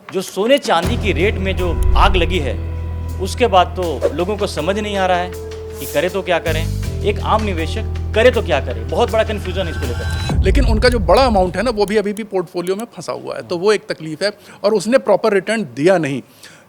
जो सोने चांदी की रेट में जो आग लगी है, उसके बाद तो लोगों को समझ नहीं आ रहा है कि करे तो क्या करें। एक आम निवेशक करे तो क्या करे, बहुत बड़ा कन्फ्यूजन है इसको लेकर। लेकिन उनका जो बड़ा अमाउंट है ना, वो भी अभी भी पोर्टफोलियो में फंसा हुआ है, तो वो एक तकलीफ है। और उसने प्रॉपर रिटर्न दिया नहीं।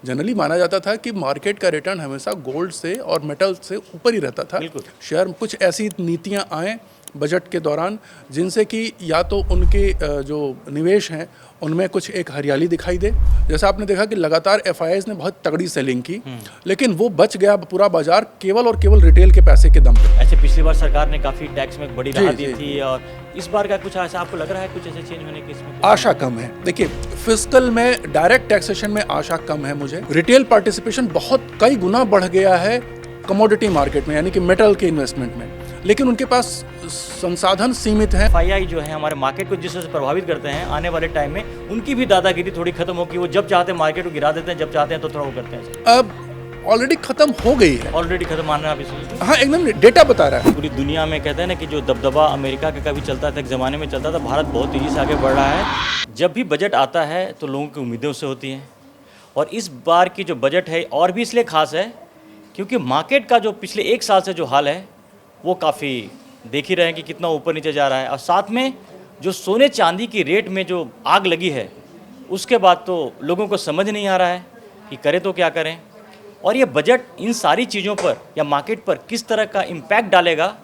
जनरली माना जाता था कि मार्केट का रिटर्न हमेशा गोल्ड से और मेटल से ऊपर ही रहता था। बिल्कुल। शेयर कुछ ऐसी नीतियां आए बजट के दौरान जिनसे कि या तो उनके जो निवेश हैं उनमें कुछ एक हरियाली दिखाई दे। जैसा आपने देखा कि लगातार एफआईआईज ने बहुत तगड़ी सेलिंग की, लेकिन वो बच गया पूरा बाजार केवल और केवल रिटेल के पैसे के दम पे। ऐसे पिछली बार सरकार ने काफी टैक्स में बड़ी राहत दी जी। थी, और इस बार का कुछ ऐसा आपको लग रहा है, कुछ ऐसे चेंज होने की इसमें? आशा कम है। देखिए, फिस्कल में डायरेक्ट टैक्सेशन में आशा कम है मुझे। रिटेल पार्टिसिपेशन बहुत कई गुना बढ़ गया है कमोडिटी मार्केट में, यानी कि मेटल के इन्वेस्टमेंट में, लेकिन उनके पास संसाधन सीमित हैं। एफआईआई जो है हमारे मार्केट को जिस तरह से प्रभावित करते हैं, आने वाले टाइम में उनकी भी दादागिरी थोड़ी खत्म होगी। वो जब चाहते हैं मार्केट को गिरा देते हैं, जब चाहते हैं तो थोड़ा वो करते हैं। अब ऑलरेडी खत्म हो गई है। ऑलरेडी खत्म मान रहे हैं आप इसमें? हाँ, एकदम डेटा बता रहा है। पूरी दुनिया में कहते हैं ना कि जो दबदबा अमेरिका का कभी चलता था, एक ज़माने में चलता था, भारत बहुत तेज़ी से आगे बढ़ रहा है। जब भी बजट आता है तो लोगों की उम्मीदें उससे होती हैं, और इस बार की जो बजट है और भी इसलिए खास है क्योंकि मार्केट का जो पिछले एक साल से जो हाल है वो काफ़ी देख ही रहे हैं कि कितना ऊपर नीचे जा रहा है। और साथ में जो सोने चांदी की रेट में जो आग लगी है, उसके बाद तो लोगों को समझ नहीं आ रहा है कि करें तो क्या करें। और ये बजट इन सारी चीज़ों पर या मार्केट पर किस तरह का इम्पैक्ट डालेगा,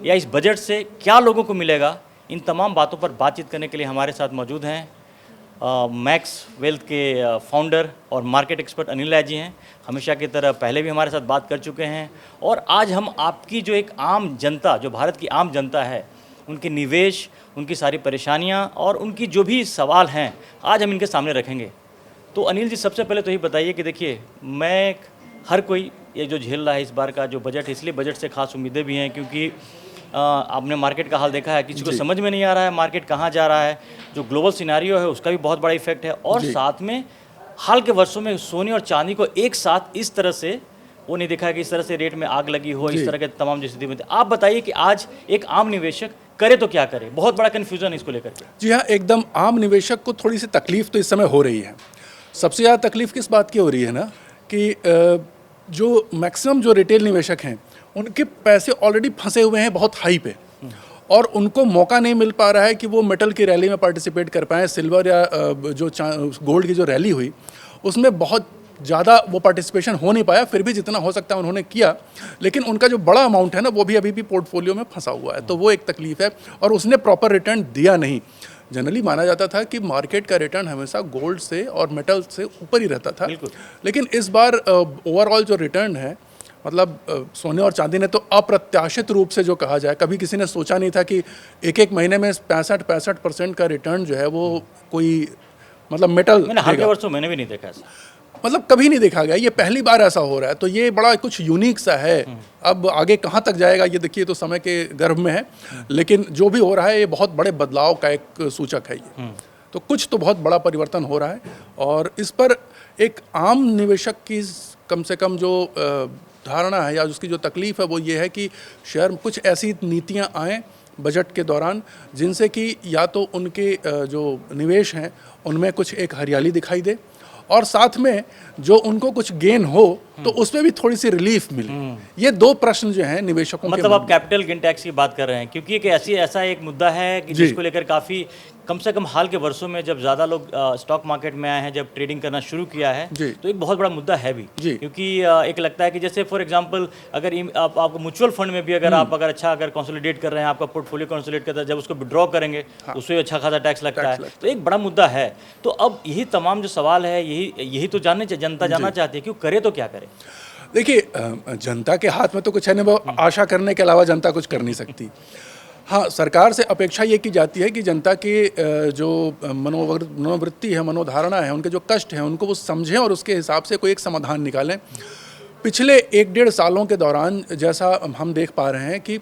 या इस बजट से क्या लोगों को मिलेगा, इन तमाम बातों पर बातचीत करने के लिए हमारे साथ मौजूद हैं मैक्स वेल्थ के फाउंडर और मार्केट एक्सपर्ट अनिल राय जी हैं। हमेशा की तरह पहले भी हमारे साथ बात कर चुके हैं, और आज हम आपकी जो एक आम जनता, जो भारत की आम जनता है, उनके निवेश, उनकी सारी परेशानियां और उनकी जो भी सवाल हैं, आज हम इनके सामने रखेंगे। तो अनिल जी, सबसे पहले तो ये बताइए कि देखिए, हर कोई ये जो झेल रहा है इस बार का जो बजट, इसलिए बजट से खास उम्मीदें भी हैं क्योंकि आपने मार्केट का हाल देखा है, किसी को समझ में नहीं आ रहा है मार्केट कहाँ जा रहा है। जो ग्लोबल सिनेरियो है उसका भी बहुत बड़ा इफेक्ट है, और साथ में हाल के वर्षों में सोने और चांदी को एक साथ इस तरह से वो नहीं देखा है कि इस तरह से रेट में आग लगी हो, इस तरह के तमाम जो स्थिति में। आप बताइए कि आज एक आम निवेशक करे तो क्या करे, बहुत बड़ा कन्फ्यूजन है इसको लेकर के। जी हाँ, एकदम आम निवेशक को थोड़ी सी तकलीफ तो इस समय हो रही है। सबसे ज़्यादा तकलीफ किस बात की हो रही है ना, कि जो मैक्सिमम जो रिटेल निवेशक हैं उनके पैसे ऑलरेडी फंसे हुए हैं बहुत हाई पे, और उनको मौका नहीं मिल पा रहा है कि वो मेटल की रैली में पार्टिसिपेट कर पाएँ। सिल्वर या जो गोल्ड की जो रैली हुई उसमें बहुत ज़्यादा वो पार्टिसिपेशन हो नहीं पाया, फिर भी जितना हो सकता है उन्होंने किया, लेकिन उनका जो बड़ा अमाउंट है ना, वो भी अभी भी पोर्टफोलियो में फंसा हुआ है, तो वो एक तकलीफ है। और उसने प्रॉपर रिटर्न दिया नहीं। जनरली माना जाता था कि मार्केट का रिटर्न हमेशा गोल्ड से और मेटल से ऊपर ही रहता था, लेकिन इस बार ओवरऑल जो रिटर्न है, मतलब सोने और चांदी ने तो अप्रत्याशित रूप से, जो कहा जाए, कभी किसी ने सोचा नहीं था कि एक महीने में 65% का रिटर्न जो है वो कोई मतलब मेटल मैंने हाल के वर्षों मैंने भी नहीं देखा ऐसा, मतलब कभी नहीं देखा गया। ये पहली बार ऐसा हो रहा है, तो ये बड़ा कुछ यूनिक सा है। अब आगे कहाँ तक जाएगा ये देखिए, तो समय के गर्भ में है, लेकिन जो भी हो रहा है ये बहुत बड़े बदलाव का एक सूचक है ये। तो कुछ तो बहुत बड़ा परिवर्तन हो रहा है, और इस पर एक आम निवेशक की कम से कम जो धारणा है या उसकी जो तकलीफ है वो ये है कि शेयर कुछ ऐसी नीतियां आएँ बजट के दौरान जिनसे कि या तो उनके जो निवेश हैं उनमें कुछ एक हरियाली दिखाई दे, और साथ में जो उनको कुछ गेन हो तो उसमें भी थोड़ी सी रिलीफ मिले। ये दो प्रश्न जो हैं निवेशकों के, मतलब आप कैपिटल गेन टैक्स की बात कर रहे हैं, क्योंकि एक ऐसा एक मुद्दा है कि जिसको लेकर काफ़ी, कम से कम हाल के वर्षों में जब ज़्यादा लोग स्टॉक मार्केट में आए हैं, जब ट्रेडिंग करना शुरू किया है, तो एक बहुत बड़ा मुद्दा है भी, क्योंकि एक लगता है कि जैसे फॉर एग्जांपल अगर आपको म्यूचुअल फंड में भी अगर आप अगर कंसोलिडेट कर रहे हैं, आपका पोर्टफोलियो कंसोलिडेट करता है, जब उसको विड्रॉ करेंगे उससे अच्छा खासा टैक्स लगता है, तो एक बड़ा मुद्दा है। तो अब यही तमाम जो सवाल है, यही तो जनता जानना चाहती है, क्यों करे तो क्या करे। देखिए, जनता के हाथ में तो कुछ है नहीं, वो आशा करने के अलावा जनता कुछ कर नहीं सकती। हाँ, सरकार से अपेक्षा ये की जाती है कि जनता के जो मनोवृत्ति है, मनोधारणा है, उनके जो कष्ट हैं उनको वो समझें और उसके हिसाब से कोई एक समाधान निकालें। पिछले 1-1.5 सालों के दौरान जैसा हम देख पा रहे हैं कि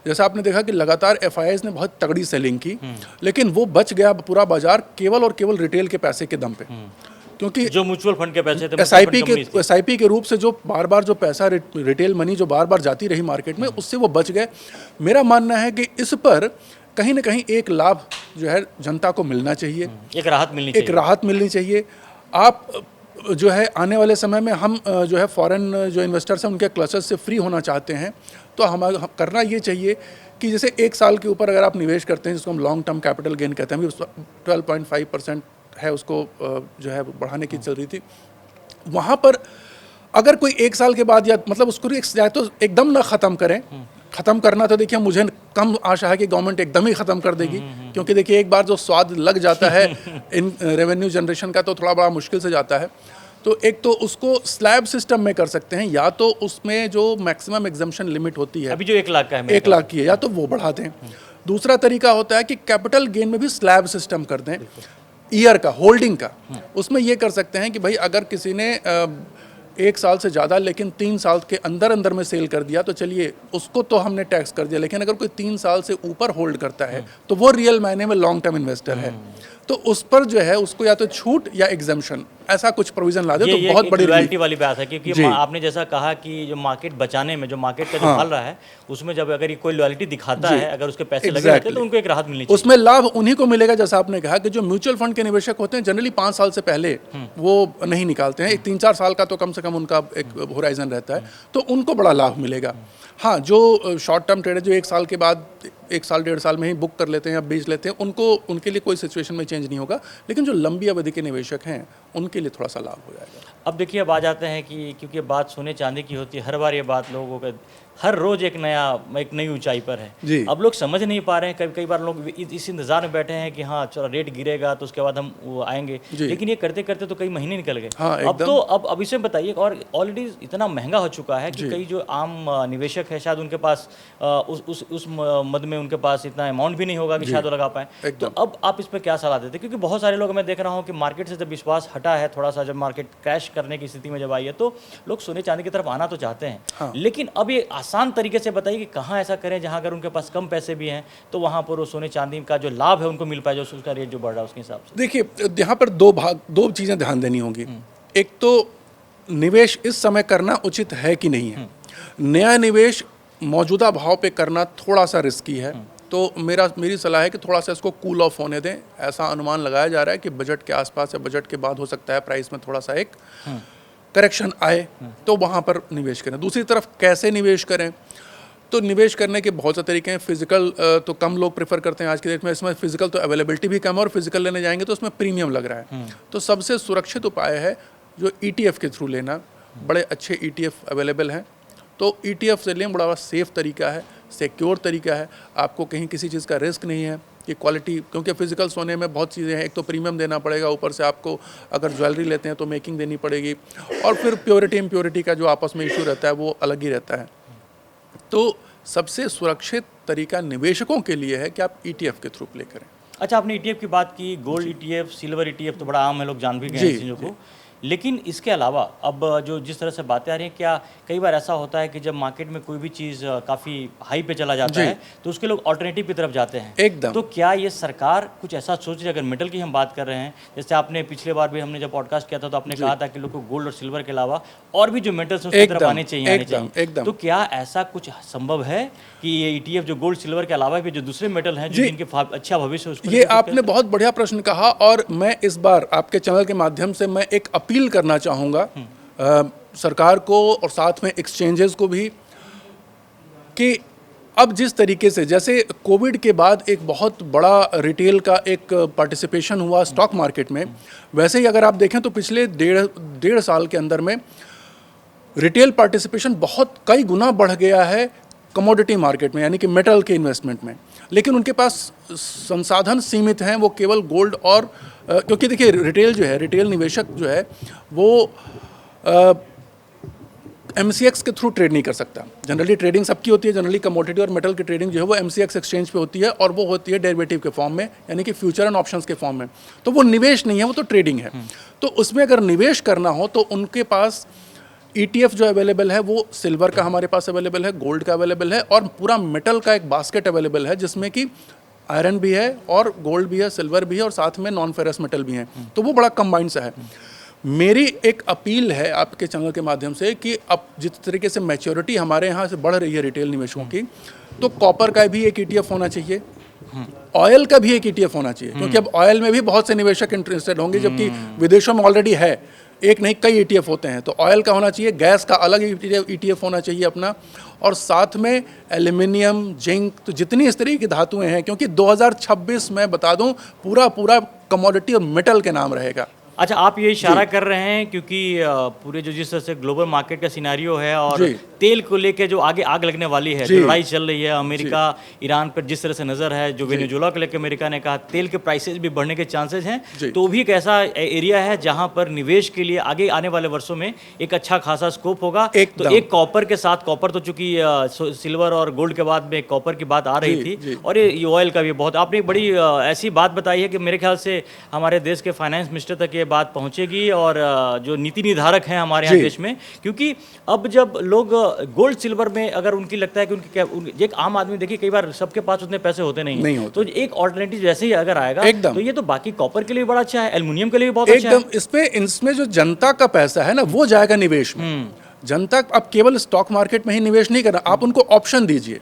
जैसा आपने देखा कि लगातार एफआईआईज ने बहुत तगड़ी सेलिंग की, लेकिन वो बच गया पूरा बाजार केवल और केवल रिटेल के पैसे के दम पे, क्योंकि जो म्यूचुअल फंड के पैसे थे, एसआईपी के रूप से जो बार बार जो पैसा रिटेल मनी जो बार बार जाती रही मार्केट में, उससे वो बच गए। मेरा मानना है कि इस पर कहीं ना कहीं एक लाभ जो है जनता को मिलना चाहिए, एक राहत मिलनी चाहिए। मिलनी चाहिए। आप जो है आने वाले समय में हम जो है फॉरेन जो इन्वेस्टर्स हैं उनके क्लचेस से फ्री होना चाहते हैं, तो हमारा करना ये चाहिए कि जैसे 1 साल के ऊपर अगर आप निवेश करते हैं, जिसको हम लॉन्ग टर्म कैपिटल गेन कहते हैं, अभी 12.5% है, उसको जो है बढ़ाने की चल रही थी, वहाँ पर अगर कोई 1 साल के बाद या मतलब उसको या तो एकदम ना ख़त्म करें। ख़त्म करना तो देखिए मुझे कम आशा है कि गवर्नमेंट एकदम ही ख़त्म कर देगी, क्योंकि देखिए एक बार जो स्वाद लग जाता है इन रेवेन्यू जनरेशन का तो थोड़ा बड़ा मुश्किल से जाता है। तो एक तो उसको स्लैब सिस्टम में कर सकते हैं, या तो उसमें जो मैक्सिमम एग्जम्पशन लिमिट होती है अभी जो 1 लाख का है 1 लाख की है, या तो वो बढ़ा दें। दूसरा तरीका होता है कि कैपिटल गेन में भी स्लैब सिस्टम कर दें, ईयर का, होल्डिंग का। उसमें ये कर सकते हैं कि भाई अगर किसी ने 1 साल से ज़्यादा लेकिन 3 साल के अंदर अंदर में सेल कर दिया तो चलिए उसको तो हमने टैक्स कर दिया, लेकिन अगर कोई 3 साल से ऊपर होल्ड करता है तो वो रियल मायने में लॉन्ग टर्म इन्वेस्टर है, तो उस पर जो है उसको या तो छूट या एग्जम्पशन ऐसा कुछ प्रोविजन ला दे तो बहुत बड़ी रॉयल्टी वाली बात है, क्योंकि आपने जैसा कहा कि जो मार्केट बचाने में, जो मार्केट का जो फल रहा है उसमें जब अगर कोई लॉयल्टी दिखाता है, अगर उसके पैसे लगे रहते हैं तो उनको एक राहत मिलनी चाहिए। उसमें लाभ उन्हीं को मिलेगा, जैसा आपने कहा कि जो म्यूचुअल फंड के निवेशक होते हैं जनरली 5 साल से पहले वो नहीं निकालते हैं, 3-4 साल का तो कम से कम उनका एक होराइजन रहता है, तो उनको बड़ा लाभ मिलेगा। हाँ, जो शॉर्ट टर्म ट्रेडर जो 1 साल के बाद 1 साल 1.5 साल में ही बुक कर लेते हैं या बेच लेते हैं, उनको उनके लिए कोई सिचुएशन में चेंज नहीं होगा, लेकिन जो लंबी अवधि के निवेशक हैं उनके लिए थोड़ा सा लाभ हो जाएगा। अब देखिए, अब आ जाते हैं कि क्योंकि बात सोने चांदी की होती है, हर बार ये बात लोगों का हर रोज एक नई ऊंचाई पर है जी। अब लोग समझ नहीं पा रहे हैं, कई बार लोग इस इंतजार में बैठे हैं कि हाँ चलो रेट गिरेगा तो उसके बाद हम वो आएंगे, लेकिन ये करते करते तो कई महीने निकल गए। हाँ, अब इसे बताइए, और ऑलरेडी इतना महंगा हो चुका है कि कई जो आम निवेशक है शायद उनके पास उस मद में उनके पास इतना अमाउंट भी नहीं होगा कि शायद वो लगा पाए। तो अब आप इस पर क्या सलाह देते हैं, क्योंकि बहुत सारे लोग मैं देख रहा हूँ कि मार्केट से जब विश्वास हटा है थोड़ा सा, जब मार्केट क्रैश करने की स्थिति में जब आई है तो लोग सोने चांदी की तरफ आना तो चाहते हैं। हाँ। लेकिन अब ये आसान तरीके से बताइए कि कहाँ ऐसा करें जहाँ अगर उनके पास कम पैसे भी हैं तो वहाँ पर वो सोने चांदी का जो लाभ है उनको मिल पाए, जो उसका रेट जो बढ़ रहा है उसके हिसाब से। देखिए, यहाँ पर दो चीज़ें ध्यान देनी होगी। एक तो निवेश इस समय करना उचित है कि नहीं है। नया निवेश मौजूदा भाव पे करना थोड़ा सा रिस्की है, तो मेरी सलाह है कि थोड़ा सा इसको कूल ऑफ होने दें। ऐसा अनुमान लगाया जा रहा है कि बजट के आसपास या बजट के बाद हो सकता है प्राइस में थोड़ा सा एक करेक्शन आए, तो वहाँ पर निवेश करें। दूसरी तरफ कैसे निवेश करें, तो निवेश करने के बहुत से तरीके हैं। फिजिकल तो कम लोग प्रेफर करते हैं आज के डेट में, इसमें फिजिकल तो अवेलेबिलिटी भी कम है और फिजिकल लेने जाएंगे तो उसमें प्रीमियम लग रहा है। तो सबसे सुरक्षित उपाय है जो ETF के थ्रू लेना। बड़े अच्छे ETF अवेलेबल हैं, तो ETF से लें, बड़ा सेफ तरीका है, सिक्योर तरीका है। आपको कहीं किसी चीज़ का रिस्क नहीं है कि क्वालिटी, क्योंकि फिजिकल सोने में बहुत चीज़ें हैं। एक तो प्रीमियम देना पड़ेगा, ऊपर से आपको अगर ज्वेलरी लेते हैं तो मेकिंग देनी पड़ेगी, और फिर प्योरिटी इम्प्योरिटी का जो आपस में इशू रहता है वो अलग ही रहता है। तो सबसे सुरक्षित तरीका निवेशकों के लिए है कि आप ETF के थ्रू प्ले करें। अच्छा, आपने ETF की बात की, गोल्ड ETF, सिल्वर ETF तो बड़ा आम है, लोग जान भी गए हैं चीज़ों को। लेकिन इसके अलावा अब जो जिस तरह से बातें आ रही हैं, क्या कई बार ऐसा होता है कि जब मार्केट में कोई भी चीज़ काफ़ी हाई पे चला जाता है तो उसके लोग ऑल्टरनेटिव की तरफ जाते हैं एकदम। तो क्या ये सरकार कुछ ऐसा सोच रही है, अगर मेटल की हम बात कर रहे हैं, जैसे आपने पिछले बार भी हमने जब पॉडकास्ट किया था तो आपने कहा था कि लोग को गोल्ड और सिल्वर के अलावा और भी जो मेटल्स उसकी तरफ आने चाहिए, तो क्या ऐसा कुछ संभव है कि ये ETF जो गोल्ड सिल्वर के अलावा भी जो दूसरे मेटल हैं जो जिनके अच्छा भविष्य, ये आपने बहुत बढ़िया प्रश्न कहा, और मैं इस बार आपके चैनल के माध्यम से मैं एक अपील करना चाहूँगा सरकार को और साथ में एक्सचेंजेस को भी, कि अब जिस तरीके से जैसे कोविड के बाद एक बहुत बड़ा रिटेल का एक पार्टिसिपेशन हुआ स्टॉक मार्केट में, वैसे ही अगर आप देखें तो पिछले डेढ़ साल के अंदर में रिटेल पार्टिसिपेशन बहुत कई गुना बढ़ गया है कमोडिटी मार्केट में, यानी कि मेटल के इन्वेस्टमेंट में। लेकिन उनके पास संसाधन सीमित हैं, वो केवल गोल्ड और क्योंकि देखिए रिटेल जो है, रिटेल निवेशक जो है वो MCX के थ्रू ट्रेड नहीं कर सकता। जनरली ट्रेडिंग सबकी होती है, जनरली कमोडिटी और मेटल की ट्रेडिंग जो है वो MCX एक्सचेंज पे होती है, और वो होती है डेरिवेटिव के फॉर्म में, यानी कि फ्यूचर एंड ऑप्शंस के फॉर्म में। तो वो निवेश नहीं है, वो तो ट्रेडिंग है। तो उसमें अगर निवेश करना हो तो उनके पास ETF जो अवेलेबल है वो सिल्वर का हमारे पास अवेलेबल है, गोल्ड का अवेलेबल है, और पूरा मेटल का एक बास्केट अवेलेबल है जिसमें कि आयरन भी है और गोल्ड भी है, सिल्वर भी है, और साथ में नॉन फेरस मेटल भी हैं। तो वो बड़ा कंबाइंड सा है। मेरी एक अपील है आपके चैनल के माध्यम से कि अब जिस तरीके से मैच्योरिटी हमारे यहाँ से बढ़ रही है रिटेल निवेशकों की, तो कॉपर का भी एक ETF होना चाहिए, ऑयल का भी एक ETF होना चाहिए, क्योंकि अब ऑयल में भी बहुत से निवेशक इंटरेस्टेड होंगे, जबकि विदेशों में ऑलरेडी है, एक नहीं कई ETF होते हैं। तो ऑयल का होना चाहिए, गैस का अलग ETF होना चाहिए अपना, और साथ में एल्यूमिनियम, जिंक, तो जितनी इस तरह की धातुएं हैं, क्योंकि 2026 में बता दूं पूरा कमोडिटी और मेटल के नाम रहेगा। अच्छा, आप ये इशारा कर रहे हैं क्योंकि पूरे जो जिस तरह से ग्लोबल मार्केट का सिनारियो है और तेल को लेके जो आगे आग लगने वाली है, जो लड़ाई चल रही है अमेरिका ईरान पर जिस तरह से नज़र है, जो वेनेजुएला को लेकर अमेरिका ने कहा तेल के प्राइसेस भी बढ़ने के चांसेस हैं, तो भी एक ऐसा एरिया है जहां पर निवेश के लिए आगे आने वाले वर्षों में एक अच्छा खासा स्कोप होगा। तो एक कॉपर के साथ, कॉपर तो चूंकि सिल्वर और गोल्ड के बाद में कॉपर की बात आ रही थी, और ये ऑयल का भी बहुत, आपने एक बड़ी ऐसी बात बताई है कि मेरे ख्याल से हमारे देश के फाइनेंस मिनिस्टर तक ये बात पहुंचेगी, और जो नीति निर्धारक हैं हमारे यहाँ देश में, क्योंकि अब जब लोग गोल्ड सिल्वर में अगर उनकी लगता है कि उनकी एक आम आदमी, देखिए कई बार सबके पास उतने पैसे होते नहीं होते। तो एक ऑल्टरनेटिव जैसे ही अगर आएगा तो ये तो बाकी कॉपर के लिए बड़ा अच्छा है, एल्युमिनियम के लिए भी बहुत अच्छा है। इसमें जो जनता का पैसा है ना, वो जाएगा निवेश में। जनता अब केवल स्टॉक मार्केट में ही निवेश नहीं करना, आप उनको ऑप्शन दीजिए,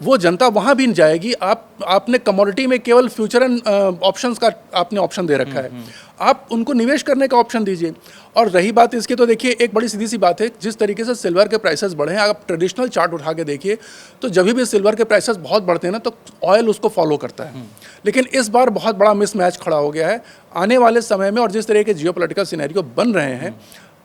वो जनता वहां भी जाएगी। आपने कमोडिटी में केवल फ्यूचर एंड ऑप्शंस का आपने ऑप्शन दे रखा है, आप उनको निवेश करने का ऑप्शन दीजिए। और रही बात इसकी, तो देखिए एक बड़ी सीधी सी बात है, जिस तरीके से सिल्वर के प्राइसेस बढ़े हैं, आप ट्रेडिशनल चार्ट उठा के देखिए, तो जब भी सिल्वर के प्राइसेस बहुत बढ़ते हैं ना, तो ऑयल उसको फॉलो करता है। लेकिन इस बार बहुत बड़ा मिसमैच खड़ा हो गया है आने वाले समय में, और जिस तरह के जियोपॉलिटिकल सिनेरियो बन रहे हैं,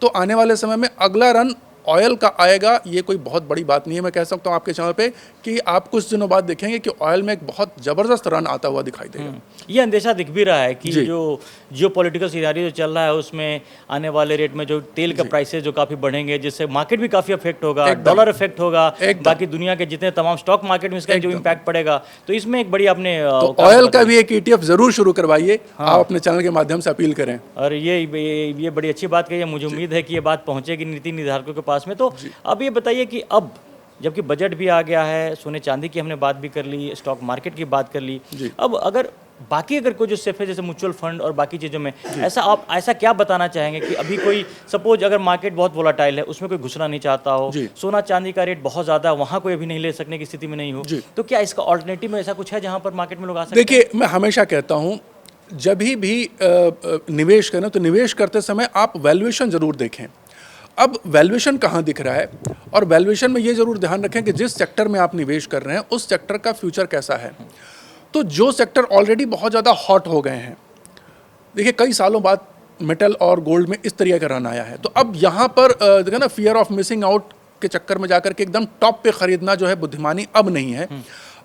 तो आने वाले समय में अगला रन ऑयल का आएगा। ये कोई बहुत बड़ी बात नहीं है, मैं कह सकता हूँ आपके चैनल पे कि आप कुछ दिनों बाद देखेंगे कि ऑयल में एक बहुत ज़बरदस्त रन आता हुआ दिखाई देगा। ये अंदेशा दिख भी रहा है कि जो जियोपॉलिटिकल सिनेरियो जो चल रहा है, उसमें आने वाले रेट में जो तेल के प्राइसेस जो काफ़ी बढ़ेंगे, जिससे मार्केट भी काफ़ी अफेक्ट होगा, डॉलर इफेक्ट होगा, बाकी दुनिया के जितने तमाम स्टॉक मार्केट में इसका जो इम्पैक्ट पड़ेगा, तो इसमें एक बड़ी आपने ऑयल का भी एक ETF जरूर शुरू करवाइए, आप अपने चैनल के माध्यम से अपील करें। और ये बड़ी अच्छी बात कही है, मुझे उम्मीद है कि ये बात पहुँचेगी नीति निर्धारकों के पास में। तो अब ये बताइए कि अब जबकि बजट भी आ गया है, सोने चांदी की हमने बात भी कर ली, स्टॉक मार्केट की बात कर ली, अब अगर बाकी अगर कोई जो सेफ है, जैसे म्यूचुअल फंड और बाकी चीज़ों में, आप ऐसा क्या बताना चाहेंगे कि अभी कोई सपोज अगर मार्केट बहुत वोलाटाइल है, उसमें कोई घुसना नहीं चाहता हो, सोना चांदी का रेट बहुत ज़्यादा है, वहाँ कोई अभी नहीं ले सकने की स्थिति में नहीं हो, तो क्या इसका ऑल्टरनेटिव में ऐसा कुछ है जहाँ पर मार्केट में लोग आ सकते हैं? देखिए, मैं हमेशा कहता हूँ जब भी निवेश करें तो निवेश करते समय आप वैल्यूएशन ज़रूर देखें। अब वैल्यूएशन कहाँ दिख रहा है, और वैल्यूएशन में ये ज़रूर ध्यान रखें कि जिस सेक्टर में आप निवेश कर रहे हैं उस सेक्टर का फ्यूचर कैसा है। तो जो सेक्टर ऑलरेडी बहुत ज़्यादा हॉट हो गए हैं, देखिए कई सालों बाद मेटल और गोल्ड में इस तरीके का रन आया है, तो अब यहाँ पर देखिए ना, फियर ऑफ मिसिंग आउट के चक्कर में जाकर के एकदम टॉप पे ख़रीदना जो है बुद्धिमानी अब नहीं है।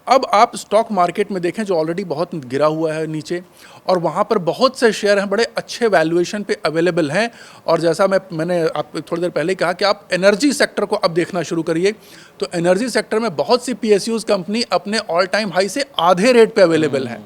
अब आप स्टॉक मार्केट में देखें जो ऑलरेडी बहुत गिरा हुआ है नीचे, और वहाँ पर बहुत से शेयर हैं बड़े अच्छे वैल्यूएशन पे अवेलेबल हैं। और जैसा मैंने आप थोड़ी देर पहले कहा कि आप एनर्जी सेक्टर को अब देखना शुरू करिए, तो एनर्जी सेक्टर में बहुत सी PSUs कंपनी अपने ऑल टाइम हाई से आधे रेट पे अवेलेबल हैं,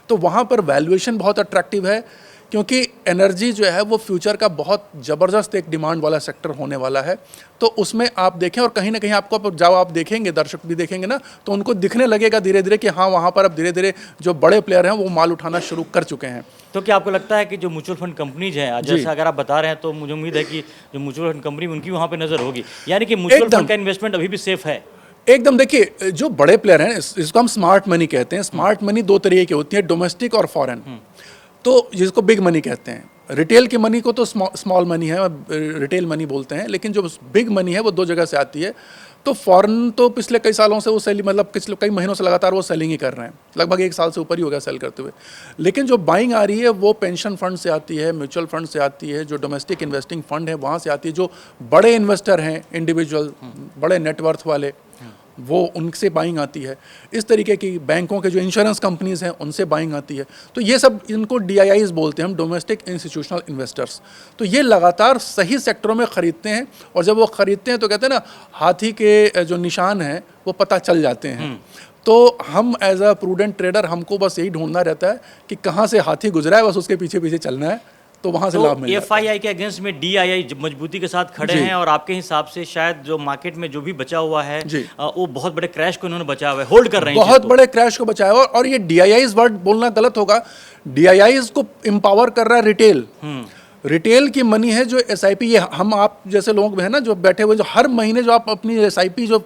तो वहाँ पर वैल्यूएशन बहुत अट्रैक्टिव है, क्योंकि एनर्जी जो है वो फ्यूचर का बहुत ज़बरदस्त एक डिमांड वाला सेक्टर होने वाला है। तो उसमें आप देखें, और कहीं ना कहीं आपको जब आप देखेंगे, दर्शक भी देखेंगे ना, तो उनको दिखने लगेगा धीरे धीरे कि हाँ, वहाँ पर अब धीरे धीरे जो बड़े प्लेयर हैं वो माल उठाना शुरू कर चुके हैं। तो क्या आपको लगता है कि जो म्यूचुअल फंड कंपनीज हैं, जैसा अगर आप बता रहे हैं, तो मुझे उम्मीद है कि जो म्यूचुअल फंड कंपनी उनकी वहाँ पर नज़र होगी, यानी कि म्यूचुअल फंड का इन्वेस्टमेंट अभी भी सेफ है? एकदम। देखिए, जो बड़े प्लेयर हैं इसको हम स्मार्ट मनी कहते हैं। स्मार्ट मनी दो तरीके की होती है, डोमेस्टिक और फॉरेन। तो जिसको बिग मनी कहते हैं, रिटेल की मनी को तो स्मॉल मनी है, रिटेल मनी बोलते हैं, लेकिन जो बिग मनी है वो दो जगह से आती है। तो फॉरेन तो पिछले कई सालों से वो सेलिंग, मतलब पिछले कई महीनों से लगातार वो सेलिंग ही कर रहे हैं, लगभग 1 साल से ऊपर ही हो गया सेल करते हुए। लेकिन जो बाइंग आ रही है वो पेंशन फंड से आती है, म्यूचुअल फंड से आती है, जो डोमेस्टिक इन्वेस्टिंग फंड है वहाँ से आती है, जो बड़े इन्वेस्टर हैं, इंडिविजुअल बड़े नेटवर्थ वाले, वो उनसे बाइंग आती है। इस तरीके की बैंकों के जो इंश्योरेंस कंपनीज हैं उनसे बाइंग आती है। तो ये सब, इनको DIIs बोलते हैं हम, डोमेस्टिक इंस्टीट्यूशनल इन्वेस्टर्स। तो ये लगातार सही सेक्टरों में ख़रीदते हैं, और जब वो ख़रीदते हैं तो कहते हैं ना, हाथी के जो निशान हैं वो पता चल जाते हैं। तो हम एज अ प्रूडेंट ट्रेडर, हमको बस यही ढूंढना रहता है कि कहाँ से हाथी गुजरा है, बस उसके पीछे पीछे चलना है, तो वहाँ से लाभ मिल जाता है। FII के अगेंस्ट में DII मजबूती के साथ खड़े हैं, और आपके हिसाब से शायद जो मार्केट में जो भी बचा हुआ है वो बहुत बड़े क्रैश को इन्होंने बचाया हुआ है, होल्ड कर रहे हैं, बहुत बड़े क्रैश को बचाया हुआ। और ये DIIs वर्ड बोलना गलत होगा, DIIs को एम्पावर कर रहा है रिटेल। रिटेल की मनी है जो SIP, ये हम आप जैसे लोग हैं ना जो बैठे हुए, जो हर महीने जो आप अपनी SIP जो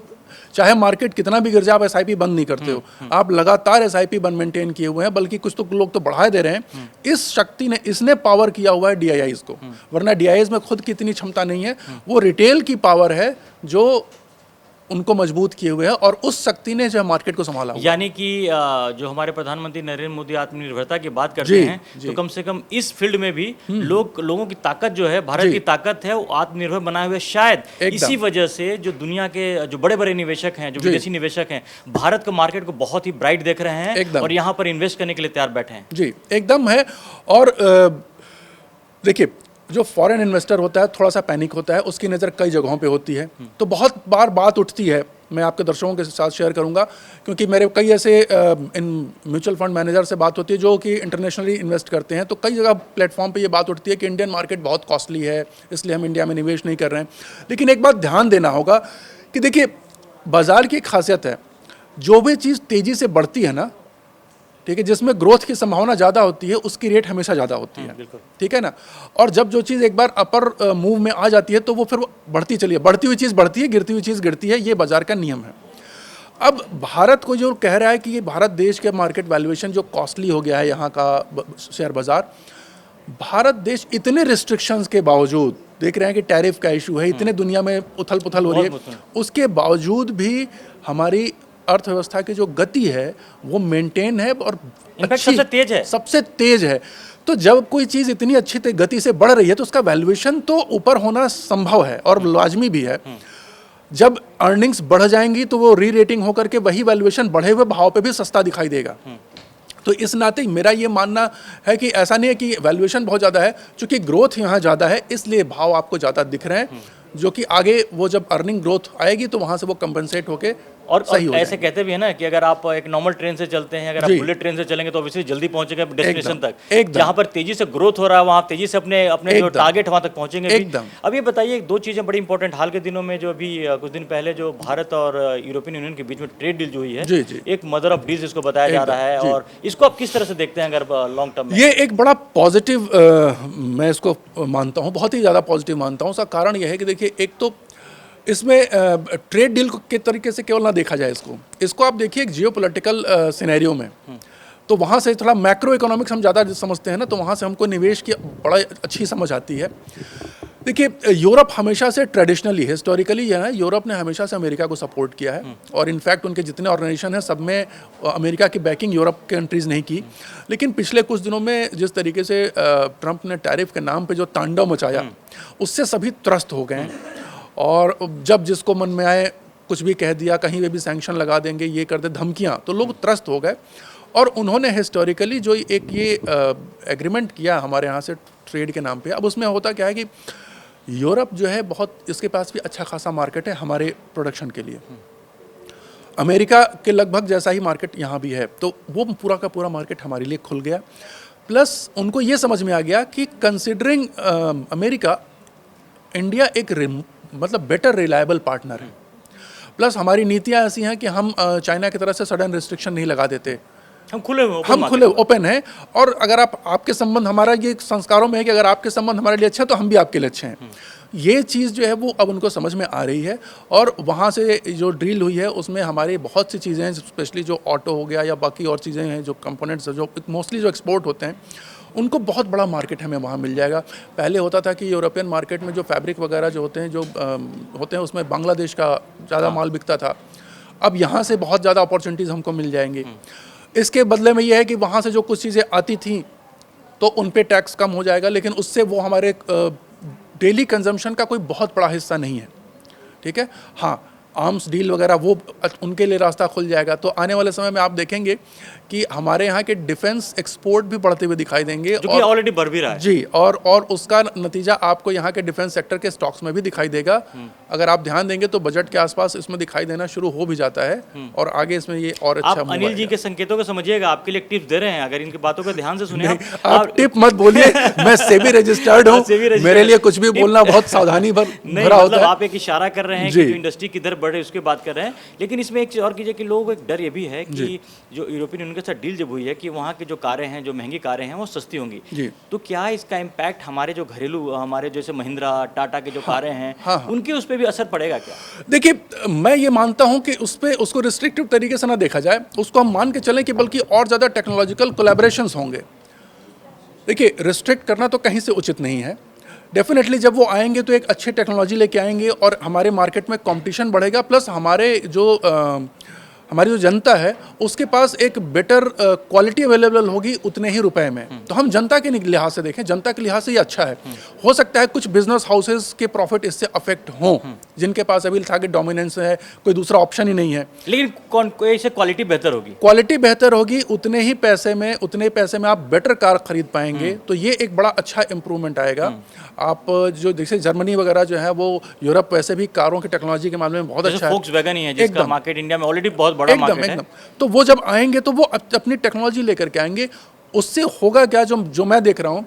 चाहे मार्केट कितना भी गिर जाए, आप एसआईपी बंद नहीं करते हो, आप लगातार एसआईपी बंद मेंटेन किए हुए हैं, बल्कि कुछ तो लोग तो बढ़ा दे रहे हैं। इस शक्ति ने, इसने पावर किया हुआ है डीआईआईज को, वरना डीआईआईज में खुद की इतनी क्षमता नहीं है। वो रिटेल की पावर है जो उनको मजबूत किए हुए है, और उस शक्ति ने जो मार्केट को संभाला हुआ है। यानी कि जो हमारे प्रधानमंत्री नरेंद्र मोदी आत्मनिर्भरता की बात करते जी, हैं, जी। तो कम से कम इस फील्ड में भी लोगों की ताकत जो है, भारत जी। की ताकत है, वो आत्मनिर्भर बनाए हुए शायद एकदम। इसी वजह से जो दुनिया के जो बड़े बड़े निवेशक हैं, जो जी। विदेशी निवेशक हैं, भारत के मार्केट को बहुत ही ब्राइट देख रहे हैं एकदम। और यहाँ पर इन्वेस्ट करने के लिए तैयार बैठे हैं। जी, एकदम है। और देखिए, जो फॉरेन इन्वेस्टर होता है थोड़ा सा पैनिक होता है, उसकी नज़र कई जगहों पे होती है, तो बहुत बार बात उठती है, मैं आपके दर्शकों के साथ शेयर करूंगा, क्योंकि मेरे कई ऐसे इन म्यूचुअल फंड मैनेजर से बात होती है जो कि इंटरनेशनली इन्वेस्ट करते हैं, तो कई जगह प्लेटफॉर्म पे ये बात उठती है कि इंडियन मार्केट बहुत कॉस्टली है, इसलिए हम इंडिया में निवेश नहीं कर रहे हैं। लेकिन एक बात ध्यान देना होगा कि देखिए, बाज़ार की एक खासियत है, जो भी चीज़ तेज़ी से बढ़ती है ना, ठीक है, जिसमें ग्रोथ की संभावना ज़्यादा होती है, उसकी रेट हमेशा ज़्यादा होती है, ठीक है ना। और जब जो चीज़ एक बार अपर मूव में आ जाती है, तो वो फिर बढ़ती चली है, बढ़ती हुई चीज़ बढ़ती है, गिरती हुई चीज़ गिरती है, ये बाजार का नियम है। अब भारत को जो कह रहा है कि ये भारत देश के मार्केट वैल्यूएशन जो कॉस्टली हो गया है, यहाँ का शेयर बाजार, भारत देश इतने रिस्ट्रिक्शंस के बावजूद, देख रहे हैं कि टैरिफ का इशू है, इतने दुनिया में उथल पुथल हो रही है, उसके बावजूद भी हमारी अर्थव्यवस्था की जो गति है वो मेंटेन है और सबसे तेज है, सबसे तेज है। तो जब कोई चीज़ इतनी अच्छी गति से बढ़ रही है, तो उसका वैल्यूएशन तो ऊपर होना संभव है और लाजमी भी है। जब अर्निंग्स बढ़ जाएंगी तो वो री रेटिंग होकर के वही वैल्यूएशन बढ़े हुए भाव पे भी सस्ता दिखाई देगा। तो इस नाते मेरा ये मानना है कि ऐसा नहीं है कि वैल्यूएशन बहुत ज़्यादा है, चूँकि ग्रोथ यहाँ ज़्यादा है इसलिए भाव आपको ज़्यादा दिख रहे हैं, जो कि आगे वो जब अर्निंग ग्रोथ आएगी तो वहाँ से वो कंपनसेट होके और सही हो ऐसे कहते भी है ना कि अगर आप एक नॉर्मल ट्रेन से चलते हैं, अगर आप बुलेट ट्रेन से चलेंगे तो ऑब्वियसली जल्दी पहुंचेंगे डेस्टिनेशन तक। जहां पर तेजी से ग्रोथ हो रहा है, वहां तेजी से अपने जो टारगेट वहां तक पहुंचेंगे भी। अब ये बताइए, दो चीजें बड़ी इंपॉर्टेंट, हाल के दिनों में जो अभी कुछ दिन पहले जो भारत और यूरोपियन यूनियन के बीच में ट्रेड डील जो हुई है, एक मदर ऑफ डील्स इसको बताया जा रहा है, और इसको आप किस तरह से देखते हैं अगर लॉन्ग टर्म में? ये एक बड़ा पॉजिटिव मैं इसको मानता हूँ, बहुत ही ज़्यादा पॉजिटिव मानता हूँ। उसका कारण यह है कि देखिए, एक तो इसमें ट्रेड डील के तरीके से केवल ना देखा जाए इसको आप देखिए एक जियोपॉलिटिकल सिनेरियो में, तो वहाँ से थोड़ा मैक्रो इकोनॉमिक्स हम ज़्यादा समझते हैं ना, तो वहाँ से हमको निवेश की बड़ा अच्छी समझ आती है। देखिए, यूरोप हमेशा से ट्रेडिशनली हिस्टोरिकली है ना, यूरोप ने हमेशा से अमेरिका को सपोर्ट किया है, और इनफैक्ट उनके जितने ऑर्गेनाइजेशन हैं सब में अमेरिका की बैकिंग यूरोप के कंट्रीज़ नहीं की। लेकिन पिछले कुछ दिनों में जिस तरीके से ट्रंप ने टैरिफ के नाम पे जो तांडव मचाया, उससे सभी त्रस्त हो गए हैं, और जब जिसको मन में आए कुछ भी कह दिया, कहीं पे भी सैंक्शन लगा देंगे, ये कर दे, धमकियाँ, तो लोग त्रस्त हो गए। और उन्होंने हिस्टोरिकली जो एक ये एग्रीमेंट किया हमारे यहाँ से ट्रेड के नाम पे, अब उसमें होता क्या है कि यूरोप जो है बहुत, इसके पास भी अच्छा खासा मार्केट है हमारे प्रोडक्शन के लिए, अमेरिका के लगभग जैसा ही मार्केट यहाँ भी है, तो वो पूरा का पूरा मार्केट हमारे लिए खुल गया। प्लस उनको ये समझ में आ गया कि कंसिडरिंग अमेरिका, इंडिया एक मतलब बेटर रिलायबल पार्टनर है। प्लस हमारी नीतियाँ ऐसी हैं कि हम चाइना की तरह से सडन रिस्ट्रिक्शन नहीं लगा देते, हम खुले ओपन हैं, और अगर आपके संबंध, हमारा ये संस्कारों में है कि अगर आपके संबंध हमारे लिए अच्छे हैं तो हम भी आपके लिए अच्छे हैं। ये चीज़ जो है वो अब उनको समझ में आ रही है, और वहाँ से जो डील हुई है उसमें हमारी बहुत सी चीज़ें हैं, स्पेशली जो ऑटो हो गया या बाकी और चीज़ें हैं, जो कंपोनेंट्स जो मोस्टली जो एक्सपोर्ट होते हैं, उनको बहुत बड़ा मार्केट हमें वहाँ मिल जाएगा। पहले होता था कि यूरोपियन मार्केट में जो फैब्रिक वगैरह जो होते हैं, होते हैं उसमें बांग्लादेश का ज़्यादा माल बिकता था। अब यहाँ से बहुत ज़्यादा अपॉर्चुनिटीज़ हमको मिल जाएंगी। इसके बदले में ये है कि वहाँ से जो कुछ चीज़ें आती थी तो उन पे टैक्स कम हो जाएगा, लेकिन उससे वो हमारे डेली कंजम्पशन का कोई बहुत बड़ा हिस्सा नहीं है, ठीक है। हाँ, आर्म्स डील वगैरह वो उनके लिए रास्ता खुल जाएगा। तो आने वाले समय में आप देखेंगे कि हमारे यहाँ के डिफेंस एक्सपोर्ट भी बढ़ते हुए दिखाई देंगे, जो कि ऑलरेडी बढ़ भी रहा है जी, और उसका नतीजा आपको यहाँ के डिफेंस सेक्टर के स्टॉक्स में भी दिखाई देगा। अगर आप ध्यान देंगे तो बजट के आसपास इसमें दिखाई देना शुरू हो भी जाता है, और आगे इसमें ये और अच्छा। आप अनिल जी के संकेतों को समझिएगा, आपके लिए टिप्स दे रहे हैं, अगर इनकी बातों को ध्यान से सुने। आप टिप मत बोलिए, मैं सेबी रजिस्टर्ड हूँ, मेरे लिए कुछ भी बोलना बहुत सावधानी भरा होता है। आप एक इशारा कर रहे हैं कि जो इंडस्ट्री किधर बढ़े उसकी बात कर रहे हैं, लेकिन इसमें एक चीज और कीजिए कि लोगों को एक डर ये भी है कि जो यूरोपियन यूनियन के साथ डील जब हुई है कि वहाँ की जो कारें हैं, जो महंगी कारें हैं, वो सस्ती होंगी, तो क्या इसका इम्पैक्ट हमारे जो घरेलू, हमारे जैसे महिंद्रा, टाटा के जो कारें हैं, उनके उस पर भी असर पड़ेगा क्या? देखिए, मैं ये मानता हूं कि उसको रिस्ट्रिक्टिव तरीके से ना देखा जाए, उसको हम मान के चलें कि बल्कि और ज़्यादा टेक्नोलॉजिकल कोलैबोरेशंस होंगे। देखिए, रिस्ट्रिक्ट करना तो कहीं से उचित नहीं है। डेफिनेटली जब वो आएंगे तो एक अच्छी टेक्नोलॉजी लेके आएंगे और हमारे मार्केट में कंपटीशन बढ़ेगा, प्लस हमारी जो जनता है उसके पास एक बेटर क्वालिटी अवेलेबल होगी उतने ही रुपए में। तो हम जनता के लिहाज से देखें, जनता के लिहाज से ये अच्छा है। हो सकता है कुछ बिजनेस हाउसेस के प्रॉफिट इससे अफेक्ट हों, जिनके पास अभी टारगेट डोमिनेंस है, कोई दूसरा ऑप्शन ही नहीं है। लेकिन कोई से क्वालिटी बेहतर होगी। क्वालिटी बेहतर होगी, उतने पैसे में आप बेटर कार खरीद पाएंगे। तो ये एक बड़ा अच्छा इंप्रूवमेंट आएगा। आप जो जैसे जर्मनी वगैरह जो है, वो यूरोप वैसे भी कारों की टेक्नोलॉजी के मामले में बहुत अच्छा है। फोक्सवैगन ही है जिसका मार्केट इंडिया में ऑलरेडी बहुत बड़ा मार्केट है। तो वो जब आएंगे तो वो अपनी टेक्नोलॉजी लेकर के आएंगे। उससे होगा क्या, जो मैं देख रहा हूँ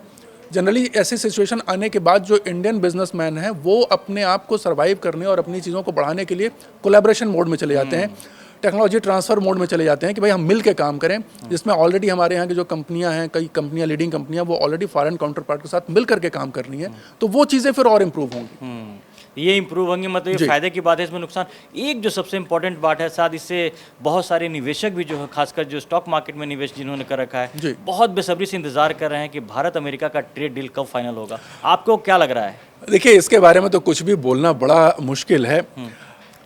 जनरली ऐसी सिचुएशन आने के बाद जो इंडियन बिजनेसमैन है वो अपने आप को सर्वाइव करने और अपनी चीज़ों को बढ़ाने के लिए कोलैबोरेशन मोड में चले जाते हैं, टेक्नोलॉजी ट्रांसफर मोड में चले जाते हैं कि भाई हम मिल के काम करें। जिसमें ऑलरेडी हमारे यहाँ की जो कंपनियां हैं, कई कंपनियां, लीडिंग कंपनियां, वो ऑलरेडी फॉरेन काउंटर पार्ट के साथ मिल करके काम कर रही हैं। तो वो चीज़ें फिर और इम्प्रूव होंगी। ये इंप्रूव होंगे, मतलब ये फायदे की बात है, इसमें नुकसान एक जो सबसे इंपॉर्टेंट बात है, साथ इससे बहुत सारे निवेशक भी जो है, खासकर जो स्टॉक मार्केट में निवेश जिन्होंने कर रखा है, बहुत बेसब्री से इंतजार कर रहे हैं कि भारत अमेरिका का ट्रेड डील कब फाइनल होगा। आपको क्या लग रहा है? देखिए, इसके बारे में तो कुछ भी बोलना बड़ा मुश्किल है।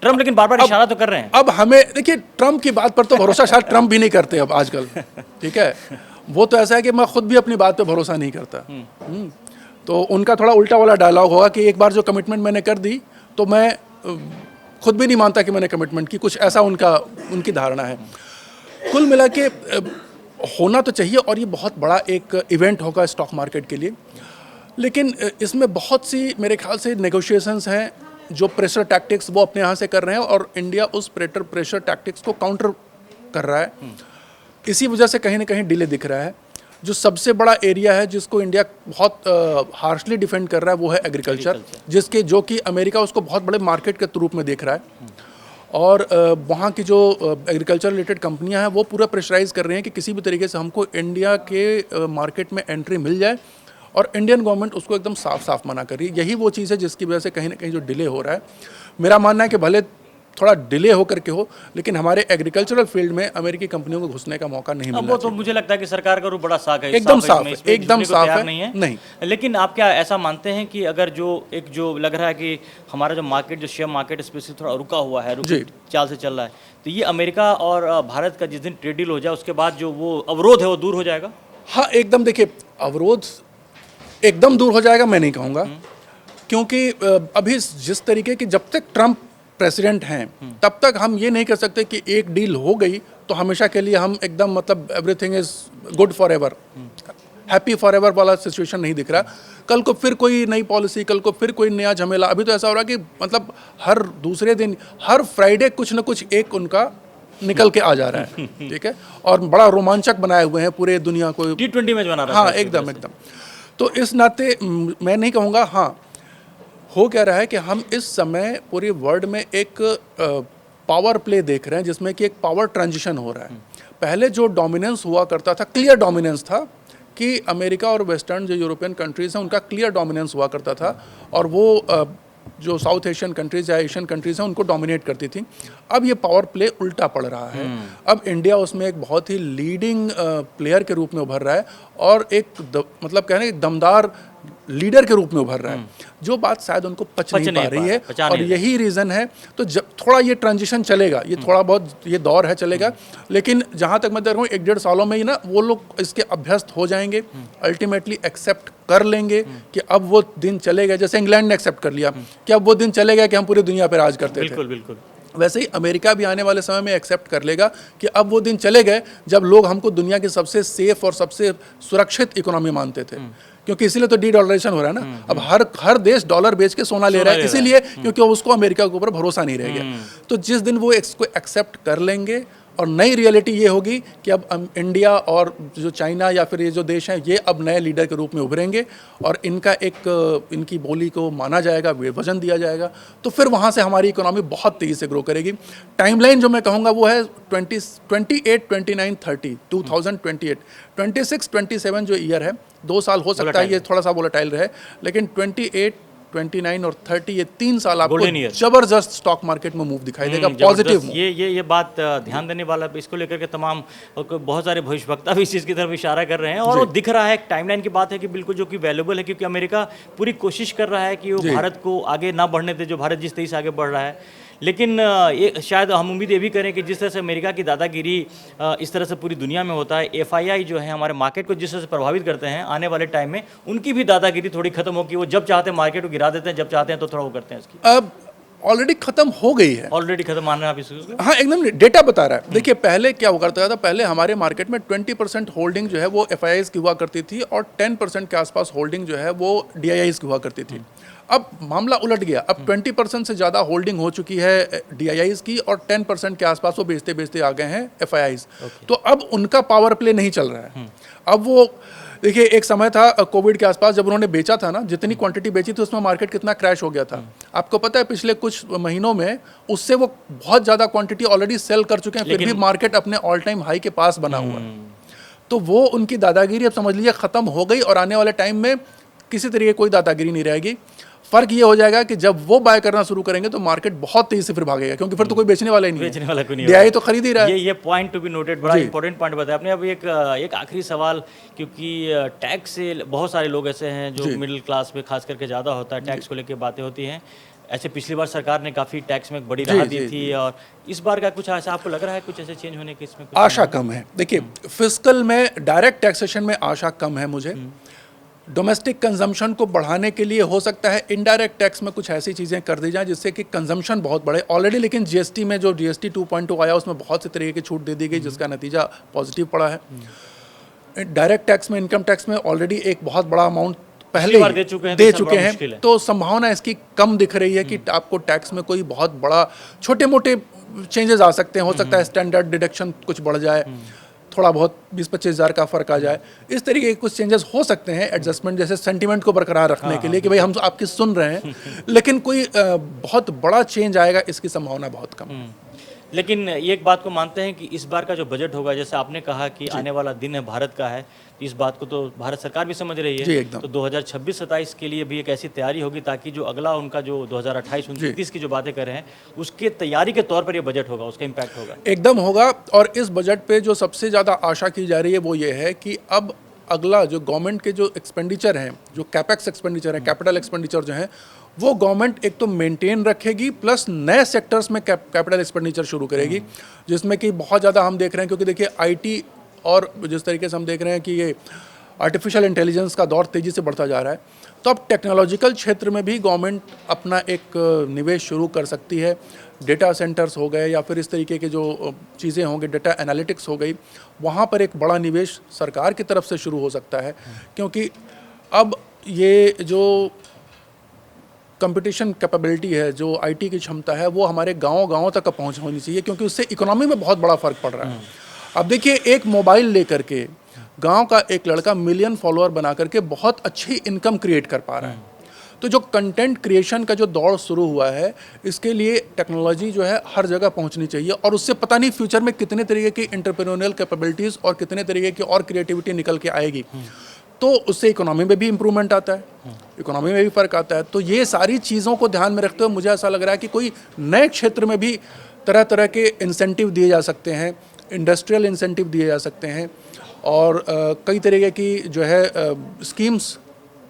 ट्रम्प लेकिन बार बार इशारा तो कर रहे हैं। अब हमें देखिए, ट्रम्प की बात पर तो भरोसा शायद ट्रम्प भी नहीं करते अब आजकल। ठीक है, वो तो ऐसा है कि मैं खुद भी अपनी बात पे भरोसा नहीं करता। तो उनका थोड़ा उल्टा वाला डायलॉग होगा कि एक बार जो कमिटमेंट मैंने कर दी तो मैं खुद भी नहीं मानता कि मैंने कमिटमेंट की, कुछ ऐसा उनकी धारणा है। कुल मिला के होना तो चाहिए और ये बहुत बड़ा एक इवेंट होगा स्टॉक मार्केट के लिए। लेकिन इसमें बहुत सी मेरे ख्याल से नेगोशिएशंस हैं, जो प्रेशर टैक्टिक्स वो अपने यहाँ से कर रहे हैं और इंडिया उस प्रेशर टैक्टिक्स को काउंटर कर रहा है। इसी वजह से कहीं ना कहीं डिले दिख रहा है। जो सबसे बड़ा एरिया है जिसको इंडिया बहुत हार्शली डिफेंड कर रहा है वो है एग्रीकल्चर, जो कि अमेरिका उसको बहुत बड़े मार्केट के रूप में देख रहा है। और वहाँ की जो एग्रीकल्चर रिलेटेड कंपनियां हैं वो पूरा प्रेशराइज कर रही हैं कि किसी भी तरीके से हमको इंडिया के मार्केट में एंट्री मिल जाए, और इंडियन गवर्नमेंट उसको एकदम साफ साफ मना कर रही है। यही वो चीज़ है जिसकी वजह से कहीं ना कहीं जो डिले हो रहा है। मेरा मानना है कि भले थोड़ा डिले होकर के हो, लेकिन हमारे एग्रीकल्चरल फील्ड में अमेरिकी कंपनियों को घुसने का मौका नहीं मिलना। वो तो मुझे लगता है कि सरकार का रूप बड़ा साफ है, एकदम साफ है, एकदम साफ है। नहीं, लेकिन आप क्या ऐसा मानते हैं कि अगर जो लग रहा है कि हमारा जो मार्केट, जो शेयर मार्केट स्पेशली थोड़ा रुका हुआ है, चाल से चल रहा है, तो ये अमेरिका और भारत का जिस दिन ट्रेड डील हो जाए उसके बाद जो वो अवरोध है वो दूर हो जाएगा? हाँ, एकदम। देखिए, अवरोध एकदम दूर हो जाएगा मैं नहीं कहूँगा, क्योंकि अभी जिस तरीके की, जब तक ट्रंप प्रेसिडेंट हैं तब तक हम ये नहीं कर सकते कि एक डील हो गई तो हमेशा के लिए हम एकदम मतलब everything is good for ever, happy for ever वाला सिचुएशन नहीं दिख रहा। कल को फिर कोई नई पॉलिसी, कल को फिर कोई नया झमेला। अभी तो ऐसा हो रहा है कि मतलब हर दूसरे दिन, हर फ्राइडे कुछ न कुछ एक उनका निकल के आ जा रहा है। ठीक है, और बड़ा रोमांचक बनाए हुए हैं पूरे दुनिया को, T20 मैच बना रहा है। हाँ, एकदम। तो इस नाते मैं नहीं कहूँगा। हाँ, हो क्या रहा है कि हम इस समय पूरे वर्ल्ड में एक पावर प्ले देख रहे हैं जिसमें कि एक पावर ट्रांजिशन हो रहा है। पहले जो डोमिनेंस हुआ करता था, क्लियर डोमिनेंस था कि अमेरिका और वेस्टर्न जो यूरोपियन कंट्रीज हैं उनका क्लियर डोमिनेंस हुआ करता था, और वो जो साउथ एशियन कंट्रीज या एशियन कंट्रीज हैं उनको डोमिनेट करती थी। अब ये पावर प्ले उल्टा पड़ रहा है। अब इंडिया उसमें एक बहुत ही लीडिंग प्लेयर के रूप में उभर रहा है और मतलब कहने दमदार लीडर के रूप में उभर रहा है, जो बात शायद उनको पच नहीं पा रही है। और यही रीज़न है। तो जब थोड़ा ये ट्रांजिशन चलेगा, ये थोड़ा बहुत ये दौर है, चलेगा। लेकिन जहाँ तक मैं देख रहा हूँ 1-1.5 सालों में ही ना वो लोग इसके अभ्यस्त हो जाएंगे, अल्टीमेटली एक्सेप्ट कर लेंगे कि अब वो दिन चले गए। जैसे इंग्लैंड ने एक्सेप्ट कर लिया कि अब वो दिन चले गए कि हम पूरी दुनिया पर राज करते थे। बिल्कुल। वैसे ही अमेरिका भी आने वाले समय में एक्सेप्ट कर लेगा कि अब वो दिन चले गए जब लोग हमको दुनिया की सबसे सेफ और सबसे सुरक्षित इकोनॉमी मानते थे। क्योंकि इसीलिए तो डी-डॉलराइजेशन हो रहा है ना। अब हर देश डॉलर बेच के सोना ले रहा है, इसीलिए क्योंकि उसको अमेरिका के ऊपर भरोसा नहीं रह गया। तो जिस दिन वो इसको एक्सेप्ट कर लेंगे और नई रियलिटी ये होगी कि अब इंडिया और जो चाइना या फिर ये जो देश हैं ये अब नए लीडर के रूप में उभरेंगे और इनकी बोली को माना जाएगा, वजन दिया जाएगा, तो फिर वहाँ से हमारी इकोनॉमी बहुत तेज़ी से ग्रो करेगी। टाइमलाइन जो मैं कहूँगा वो है 28, 29, 30, 2028, 26, 27 जो ईयर है, 2 साल हो सकता है ये थोड़ा सा वोलेटाइल रहे, लेकिन 28, 29 और 30 ये 3 साल आपको Golden year. जबरदस्त स्टॉक मार्केट में मूव दिखाई देगा, पॉजिटिव जबरदस्त। ये बात ध्यान देने वाला, इसको लेकर के तमाम और बहुत सारे भविष्यवक्ता भी इस चीज़ की तरफ इशारा कर रहे हैं और वो दिख रहा है, एक टाइमलाइन की बात है कि बिल्कुल जो कि वैल्यूबल है, क्योंकि अमेरिका पूरी कोशिश कर रहा है कि वो भारत को आगे ना बढ़ने दे, जो भारत जिस तेजी से आगे बढ़ रहा है। लेकिन ये शायद हम उम्मीद ये भी करें कि जिस तरह से अमेरिका की दादागिरी इस तरह से पूरी दुनिया में होता है, एफआईआई जो है हमारे मार्केट को जिस तरह से प्रभावित करते हैं, आने वाले टाइम में उनकी भी दादागिरी थोड़ी खत्म होगी। वो जब चाहते हैं मार्केट को गिरा देते हैं, जब चाहते हैं तो थोड़ा वो करते हैं इसकी। अब ऑलरेडी खत्म हो गई है, ऑलरेडी खत्म मान रहे हैं आप इसको? हाँ एकदम डेटा बता रहा है। देखिए पहले क्या हुआ करता था, पहले हमारे मार्केट में 20% होल्डिंग जो है वो एफआईआईज की हुआ करती थी और 10% के आसपास होल्डिंग जो है वो डीआईआईज की हुआ करती थी। अब मामला उलट गया, अब 20% से ज़्यादा होल्डिंग हो चुकी है डीआईआईज की और 10% के आसपास वो बेचते बेचते आ गए हैं एफआईआईज। तो अब उनका पावर प्ले नहीं चल रहा है। अब वो देखिए, एक समय था कोविड के आसपास जब उन्होंने बेचा था ना, जितनी क्वांटिटी बेची थी उसमें मार्केट कितना क्रैश हो गया था। आपको पता है पिछले कुछ महीनों में उससे वो बहुत ज़्यादा क्वांटिटी ऑलरेडी सेल कर चुके हैं, फिर भी मार्केट अपने ऑल टाइम हाई के पास बना हुआ है। तो वो उनकी दादागिरी अब समझ लीजिए ख़त्म हो गई और आने वाले टाइम में किसी तरीके कोई दादागिरी नहीं रहेगी। फर्क ये हो जाएगा कि जब वो बाय करना शुरू करेंगे तो मार्केट बहुत तेजी से फिर भागेगा, क्योंकि फिर तो कोई बेचने वाला ही नहीं है। बेचने वाला कोई नहीं डीआई तो खरीद ही रहा है। ये पॉइंट टू बी नोटेड, बड़ा इंपॉर्टेंट पॉइंट बताया आपने। अब एक आखिरी सवाल, क्योंकि टैक्स से बहुत सारे लोग ऐसे हैं जो मिडिल क्लास में खास करके ज़्यादा होता है, टैक्स को लेकर बातें होती हैं। ऐसे पिछली बार सरकार ने काफ़ी टैक्स में एक बड़ी राहत दी थी और इस बार का कुछ ऐसा आपको लग रहा है, कुछ ऐसे चेंज होने के इसमें? आशा कम है। देखिए फिस्कल में डायरेक्ट टैक्सेशन में आशा कम है मुझे। डोमेस्टिक कंजम्पशन को बढ़ाने के लिए हो सकता है इनडायरेक्ट टैक्स में कुछ ऐसी चीज़ें कर दी जाएं जिससे कि कंजम्पशन बहुत बढ़े ऑलरेडी। लेकिन जीएसटी में जो जीएसटी 2.2 आया उसमें बहुत से तरीके की छूट दे दी गई, जिसका नतीजा पॉजिटिव पड़ा है। डायरेक्ट टैक्स में, इनकम टैक्स में ऑलरेडी एक बहुत बड़ा अमाउंट पहले दे चुके हैं, तो संभावना इसकी कम दिख रही है कि आपको टैक्स में कोई बहुत बड़ा, छोटे मोटे चेंजेस आ सकते हैं। हो सकता है स्टैंडर्ड डिडक्शन कुछ बढ़ जाए, थोड़ा बहुत 20-25 हज़ार का फर्क आ जाए, इस तरीके के कुछ चेंजेस हो सकते हैं एडजस्टमेंट, जैसे सेंटीमेंट को बरकरार रखने के लिए कि भाई हम आपकी सुन रहे हैं। लेकिन कोई बहुत बड़ा चेंज आएगा इसकी संभावना बहुत कम। लेकिन ये एक बात को मानते हैं कि इस बार का जो बजट होगा, जैसे आपने कहा कि आने वाला दिन है भारत का है, इस बात को तो भारत सरकार भी समझ रही है। तो 2026-27 के लिए भी एक ऐसी तैयारी होगी ताकि जो अगला उनका जो 2028-29 की जो बातें कर रहे हैं उसके तैयारी के तौर पर ये बजट होगा, उसका इम्पैक्ट होगा, एकदम होगा। और इस बजट पे जो सबसे ज़्यादा आशा की जा रही है वो ये है कि अब अगला जो गवर्नमेंट के जो एक्सपेंडिचर हैं, जो कैपेक्स एक्सपेंडिचर है, कैपिटल एक्सपेंडिचर जो है, वो गवर्नमेंट एक तो मेंटेन रखेगी, प्लस नए सेक्टर्स में कैपिटल एक्सपेंडिचर शुरू करेगी, जिसमें कि बहुत ज़्यादा हम देख रहे हैं। क्योंकि देखिए आईटी और जिस तरीके से हम देख रहे हैं कि ये आर्टिफिशियल इंटेलिजेंस का दौर तेज़ी से बढ़ता जा रहा है, तो अब टेक्नोलॉजिकल क्षेत्र में भी गवर्नमेंट अपना एक निवेश शुरू कर सकती है। डेटा सेंटर्स हो गए या फिर इस तरीके के जो चीज़ें होंगे, डेटा एनालिटिक्स हो गई, वहाँ पर एक बड़ा निवेश सरकार की तरफ से शुरू हो सकता है। क्योंकि अब ये जो कंपटीशन कैपेबिलिटी है, जो आईटी की क्षमता है, वो हमारे गाँव तक पहुँच होनी चाहिए, क्योंकि उससे इकोनॉमी में बहुत बड़ा फ़र्क पड़ रहा है। अब देखिए एक मोबाइल लेकर के गांव का एक लड़का मिलियन फॉलोअर बना करके बहुत अच्छी इनकम क्रिएट कर पा रहा है। तो जो कंटेंट क्रिएशन का जो दौर शुरू हुआ है, इसके लिए टेक्नोलॉजी जो है हर जगह पहुंचनी चाहिए और उससे पता नहीं फ्यूचर में कितने तरीके की एंटरप्रेन्योरियल कैपेबिलिटीज़ और कितने तरीके की और क्रिएटिविटी निकल के आएगी। तो उससे इकोनॉमी में भी इम्प्रूवमेंट आता है, इकोनॉमी में भी फ़र्क आता है। तो ये सारी चीज़ों को ध्यान में रखते हुए मुझे ऐसा लग रहा है कि कोई नए क्षेत्र में भी तरह तरह के इंसेंटिव दिए जा सकते हैं, इंडस्ट्रियल इंसेंटिव दिए जा सकते हैं और कई तरीके की जो है स्कीम्स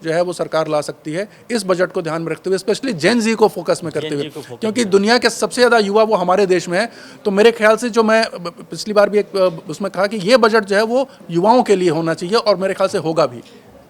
जो है वो सरकार ला सकती है इस बजट को ध्यान में रखते हुए, स्पेशली जेन जी को फोकस में करते हुए, क्योंकि दुनिया के सबसे ज़्यादा युवा वो हमारे देश में है। तो मेरे ख्याल से जो मैं पिछली बार भी एक उसमें कहा कि ये बजट जो है वो युवाओं के लिए होना चाहिए और मेरे ख्याल से होगा भी।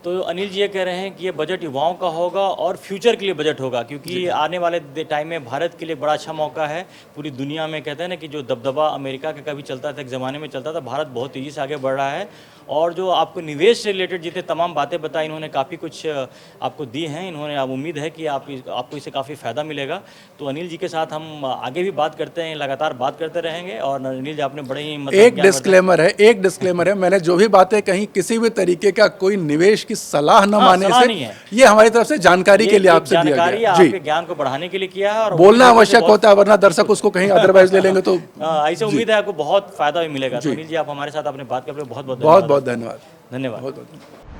तो अनिल जी ये कह रहे हैं कि ये बजट युवाओं का होगा और फ्यूचर के लिए बजट होगा, क्योंकि आने वाले टाइम में भारत के लिए बड़ा अच्छा मौका है। पूरी दुनिया में कहते हैं ना कि जो दबदबा अमेरिका का कभी चलता था, एक ज़माने में चलता था, भारत बहुत तेज़ी से आगे बढ़ रहा है। और जो आपको निवेश से रिलेटेड जितने तमाम बातें बताई, इन्होंने काफ़ी कुछ आपको दी हैं। इन्होंने अब उम्मीद है कि आपको इससे काफ़ी फ़ायदा मिलेगा। तो अनिल जी के साथ हम आगे भी बात करते हैं, लगातार बात करते रहेंगे। और अनिल जी आपने बड़े ही एक डिस्क्लेमर है, मैंने जो भी बातें कही किसी भी तरीके का कोई निवेश की सलाह न माने से नहीं है, ये हमारी तरफ से जानकारी के लिए आपसे दिया गया है। आपके ज्ञान को बढ़ाने के लिए किया है और बोलना आवश्यक होता है, वरना दर्शक उसको कहीं अदरवाइज ले लेंगे। तो ऐसे उम्मीद है आपको बहुत फायदा भी मिलेगा। तो अनिल जी आप हमारे साथ आपने बात कर बहुत धन्यवाद। धन्यवाद।